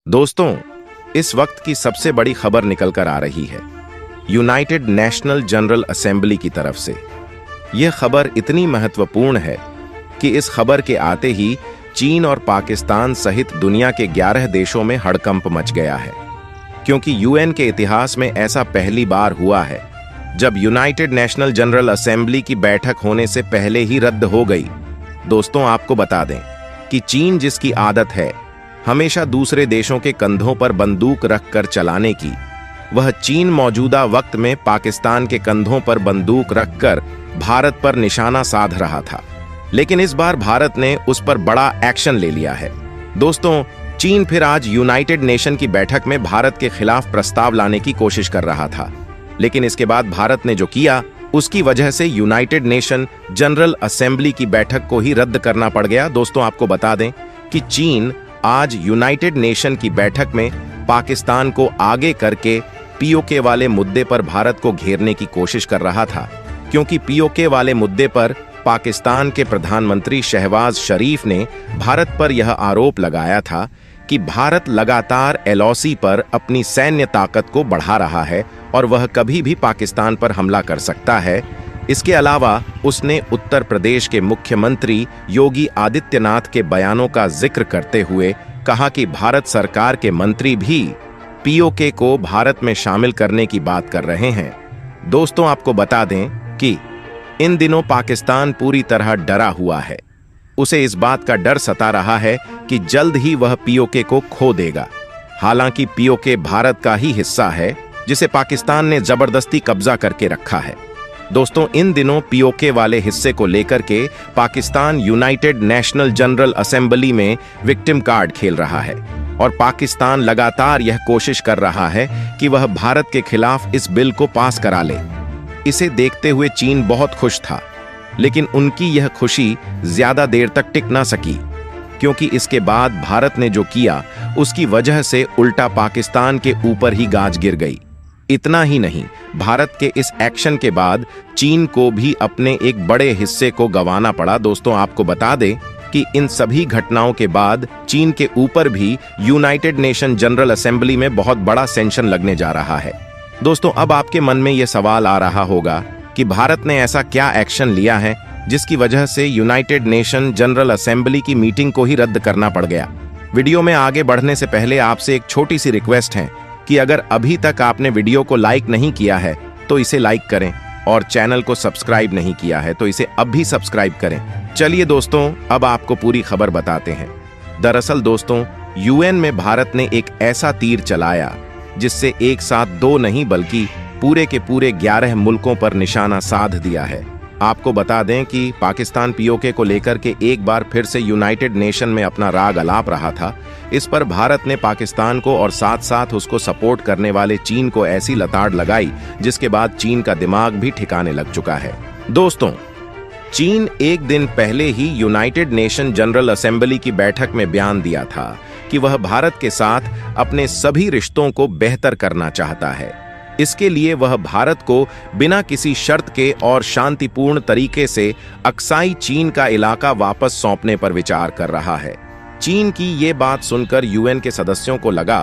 दोस्तों, इस वक्त की सबसे बड़ी खबर निकल कर आ रही है यूनाइटेड नेशनल जनरल असेंबली की तरफ से। यह खबर इतनी महत्वपूर्ण है कि इस खबर के आते ही चीन और पाकिस्तान सहित दुनिया के 11 देशों में हड़कंप मच गया है, क्योंकि यूएन के इतिहास में ऐसा पहली बार हुआ है जब यूनाइटेड नेशनल जनरल असेंबली की बैठक होने से पहले ही रद्द हो गई। दोस्तों, आपको बता दें कि चीन जिसकी आदत है हमेशा दूसरे देशों के कंधों पर बंदूक रखकर चलाने की, वह चीन मौजूदा वक्त में पाकिस्तान के कंधों पर बंदूक रखकर भारत पर निशाना साध रहा था। लेकिन इस बार भारत ने उस पर बड़ा एक्शन ले लिया है। दोस्तों, चीन फिर आज यूनाइटेड नेशन की बैठक में भारत के खिलाफ प्रस्ताव लाने की कोशिश कर रहा था, लेकिन इसके बाद भारत ने जो किया उसकी वजह से यूनाइटेड नेशन जनरल असेंबली की बैठक को ही रद्द करना पड़ गया। दोस्तों, आपको बता दें कि चीन आज यूनाइटेड नेशन की बैठक में पाकिस्तान को आगे करके पीओके वाले मुद्दे पर भारत को घेरने की कोशिश कर रहा था, क्योंकि पीओके वाले मुद्दे पर पाकिस्तान के प्रधानमंत्री शहबाज शरीफ ने भारत पर यह आरोप लगाया था कि भारत लगातार एलओसी पर अपनी सैन्य ताकत को बढ़ा रहा है और वह कभी भी पाकिस्तान पर हमला कर सकता है। इसके अलावा उसने उत्तर प्रदेश के मुख्यमंत्री योगी आदित्यनाथ के बयानों का जिक्र करते हुए कहा कि भारत सरकार के मंत्री भी पीओके को भारत में शामिल करने की बात कर रहे हैं। दोस्तों, आपको बता दें कि इन दिनों पाकिस्तान पूरी तरह डरा हुआ है। उसे इस बात का डर सता रहा है कि जल्द ही वह पीओके को खो देगा। हालांकि पीओके भारत का ही हिस्सा है, जिसे पाकिस्तान ने जबरदस्ती कब्जा करके रखा है। दोस्तों, इन दिनों पीओके वाले हिस्से को लेकर के Pakistan United national general assembly में विक्टिम कार्ड खेल रहा है और पाकिस्तान लगातार यह कोशिश कर रहा है कि वह भारत के खिलाफ इस बिल को पास करा ले। इसे देखते हुए चीन बहुत खुश था, लेकिन उनकी यह खुशी ज्यादा देर तक टिक ना सकी, क्योंकि इसके बाद भारत ने जो किया उसकी वजह से उल्टा पाकिस्तान के ऊपर ही गाज गिर गई। इतना ही नहीं, भारत के इस एक्शन के बाद चीन को भी अपने एक बड़े हिस्से को गंवाना पड़ा। दोस्तों, आपको बता दें कि इन सभी घटनाओं के बाद चीन के ऊपर भी यूनाइटेड नेशन जनरल असेंबली में बहुत बड़ा सेंशन लगने जा रहा है। दोस्तों, अब आपके मन में यह सवाल आ रहा होगा कि भारत ने ऐसा क्या एक्शन लिया है जिसकी वजह से यूनाइटेड नेशन जनरल असेंबली की मीटिंग को ही रद्द करना पड़ गया। वीडियो में आगे बढ़ने से पहले आपसे एक छोटी सी रिक्वेस्ट है कि अगर अभी तक आपने वीडियो को लाइक नहीं किया है तो इसे लाइक करें, और चैनल को सब्सक्राइब नहीं किया है तो इसे अब भी सब्सक्राइब करें। चलिए दोस्तों, अब आपको पूरी खबर बताते हैं। दरअसल दोस्तों, यूएन में भारत ने एक ऐसा तीर चलाया जिससे एक साथ दो नहीं बल्कि पूरे के पूरे 11 मुल्कों पर निशाना साध दिया है। आपको बता दें कि पाकिस्तान पीओके को लेकर के एक बार फिर से यूनाइटेड नेशन में अपना राग अलाप रहा था। इस पर भारत ने पाकिस्तान को और साथ साथ उसको सपोर्ट करने वाले चीन को ऐसी लताड़ लगाई जिसके बाद चीन का दिमाग भी ठिकाने लग चुका है। दोस्तों, चीन एक दिन पहले ही यूनाइटेड नेशन जनरल असेंबली की बैठक में बयान दिया था कि वह भारत के साथ अपने सभी रिश्तों को बेहतर करना चाहता है। इसके लिए वह भारत को बिना किसी शर्त के और शांतिपूर्ण तरीके से अक्साई चीन का इलाका वापस सौंपने पर विचार कर रहा है। चीन की ये बात सुनकर यूएन के सदस्यों को लगा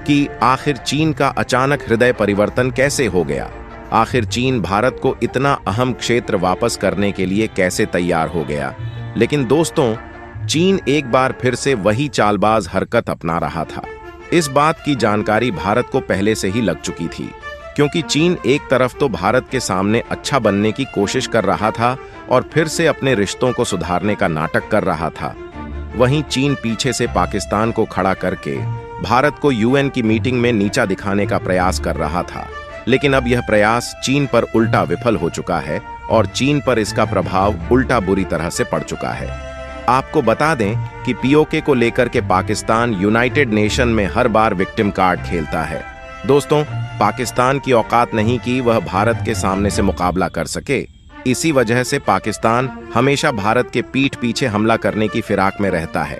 कि आखिर चीन का अचानक हृदय परिवर्तन कैसे हो गया। आखिर चीन भारत को इतना अहम क्षेत्र वापस करने के लिए कैसे तैयार हो गया। लेकिन दोस्तों, चीन एक बार फिर से वही चालबाज हरकत अपना रहा था। इस बात की जानकारी भारत को पहले से ही लग चुकी थी, क्योंकि चीन एक तरफ तो भारत के सामने अच्छा बनने की कोशिश कर रहा था और फिर से अपने रिश्तों को सुधारने का नाटक कर रहा था, वहीं चीन पीछे से पाकिस्तान को खड़ा करके भारत को यूएन की मीटिंग में नीचा दिखाने का प्रयास कर रहा था। लेकिन अब यह प्रयास चीन पर उल्टा विफल हो चुका है और चीन पर इसका प्रभाव उल्टा बुरी तरह से पड़ चुका है। आपको बता दें कि पीओके को लेकर के पाकिस्तान यूनाइटेड नेशन में हर बार विक्टिम कार्ड खेलता है। दोस्तों, पाकिस्तान की औकात नहीं कि वह भारत के सामने से मुकाबला कर सके। इसी वजह से पाकिस्तान हमेशा भारत के पीठ पीछे हमला करने की फिराक में रहता है।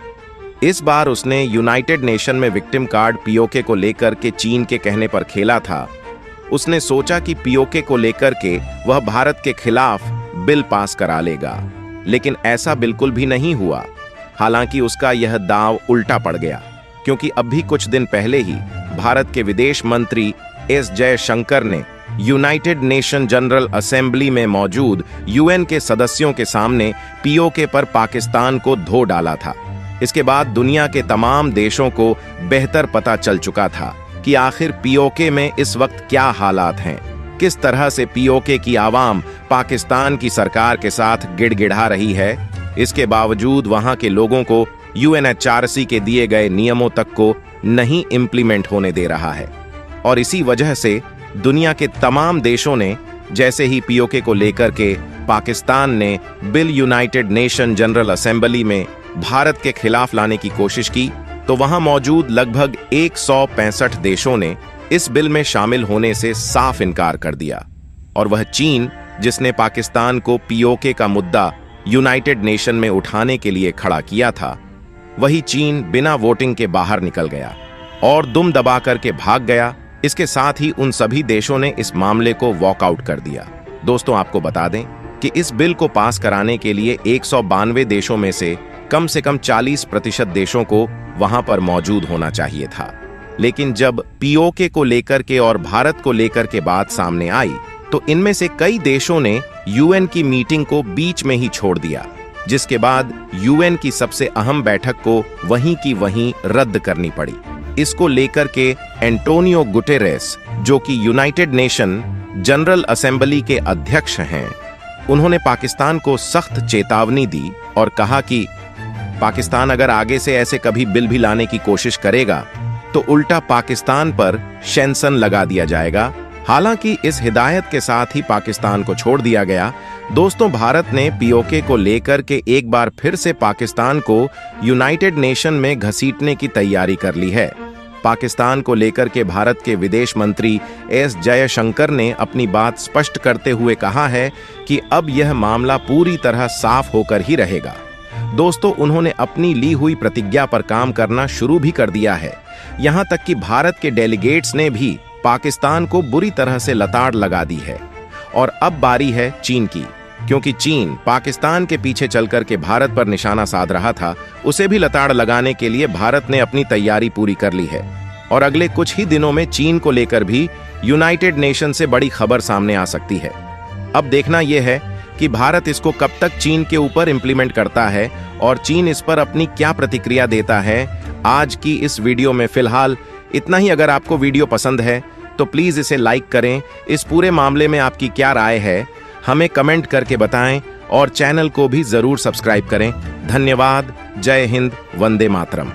इस बार उसने यूनाइटेड नेशन में विक्टिम कार्ड पीओके को लेकर के चीन के कहने पर खेला था। उसने सोचा कि पीओके को लेकर के वह भारत के खिलाफ बिल पास करा लेगा, लेकिन ऐसा बिल्कुल भी नहीं हुआ। हालांकि उसका यह दांव उल्टा पड़ गया। क्योंकि अभी कुछ दिन पहले ही भारत के विदेश मंत्री एस जयशंकर ने यूनाइटेड नेशन जनरल असेंबली में मौजूद यूएन के सदस्यों के सामने पीओके पर पाकिस्तान को धो डाला था। इसके बाद दुनिया के तमाम देशों को बेहतर पता चल चुका था कि आखिर पीओके में इस वक्त क्या हालात हैं, किस तरह से पीओके की आवाम पाकिस्तान की सरकार के साथ गिड़गिड़ा रही है। इसके बावजूद वहां के लोगों को यूएनएचआरसी के दिए गए नियमों तक को नहीं इंप्लीमेंट होने दे रहा है। और इसी वजह से दुनिया के तमाम देशों ने जैसे ही पीओके को लेकर के पाकिस्तान ने bill United nation general assembly में भारत के खिलाफ लाने की कोशिश की, तो वहां मौजूद लगभग 165 देशों ने इस बिल में शामिल होने से साफ इनकार कर दिया। और वह चीन, जिसने पाकिस्तान को पीओके का मुद्दा यूनाइटेड नेशन में उठाने के लिए खड़ा किया था, वही चीन बिना वोटिंग के बाहर निकल गया और दुम दबा करके भाग गया। इसके साथ ही उन सभी देशों ने इस मामले को वॉकआउट कर दिया। दोस्तों, आपको बता दें कि इस बिल को पास कराने के लिए 192 देशों में से कम 40% देशों को वहां पर मौजूद होना चाहिए था। लेकिन जब पीओके को लेकर के और भारत को लेकर के बात सामने आई, तो इनमें से कई देशों ने यूएन की मीटिंग को बीच में ही छोड़ दिया, जिसके बाद यूएन की सबसे अहम बैठक को वहीं की वहीं रद्द करनी पड़ी। इसको लेकर के एंटोनियो गुटेरेस, जो कि यूनाइटेड नेशन जनरल असेंबली के अध्यक्ष हैं, उन्होंने पाकिस्तान को सख्त चेतावनी दी और कहा कि पाकिस्तान अगर आगे से ऐसे कभी बिल भी लाने की कोशिश करेगा तो उल्टा पाकिस्तान पर सैंक्शन लगा दिया जाएगा। हालांकि इस हिदायत के साथ ही पाकिस्तान को छोड़ दिया गया। दोस्तों, भारत ने पीओके को लेकर के एक बार फिर से पाकिस्तान को यूनाइटेड नेशन में घसीटने की तैयारी कर ली है। पाकिस्तान को लेकर के भारत के विदेश मंत्री एस जयशंकर ने अपनी बात स्पष्ट करते हुए कहा है कि अब यह मामला पूरी तरह साफ होकर ही रहेगा। दोस्तों, उन्होंने अपनी ली हुई प्रतिज्ञा पर काम करना शुरू भी कर दिया है। यहां तक कि भारत के डेलीगेट्स ने भी पाकिस्तान को बुरी तरह से लताड़ लगा दी है। और अब बारी है चीन की, क्योंकि चीन पाकिस्तान के पीछे चलकर के भारत पर निशाना साध रहा था। उसे भी लताड़ लगाने के लिए भारत ने अपनी तैयारी पूरी कर ली है और अगले कुछ ही दिनों में चीन को लेकर भी यूनाइटेड नेशन से बड़ी खबर सामने आ सकती है। अब देखना यह है कि भारत इसको कब तक चीन के ऊपर इंप्लीमेंट करता है और चीन इस पर अपनी क्या प्रतिक्रिया देता है। आज की इस वीडियो में फिलहाल इतना ही। अगर आपको वीडियो पसंद है तो प्लीज इसे लाइक करें। इस पूरे मामले में आपकी क्या राय है हमें कमेंट करके बताएं और चैनल को भी जरूर सब्सक्राइब करें। धन्यवाद। जय हिंद, वंदे मातरम।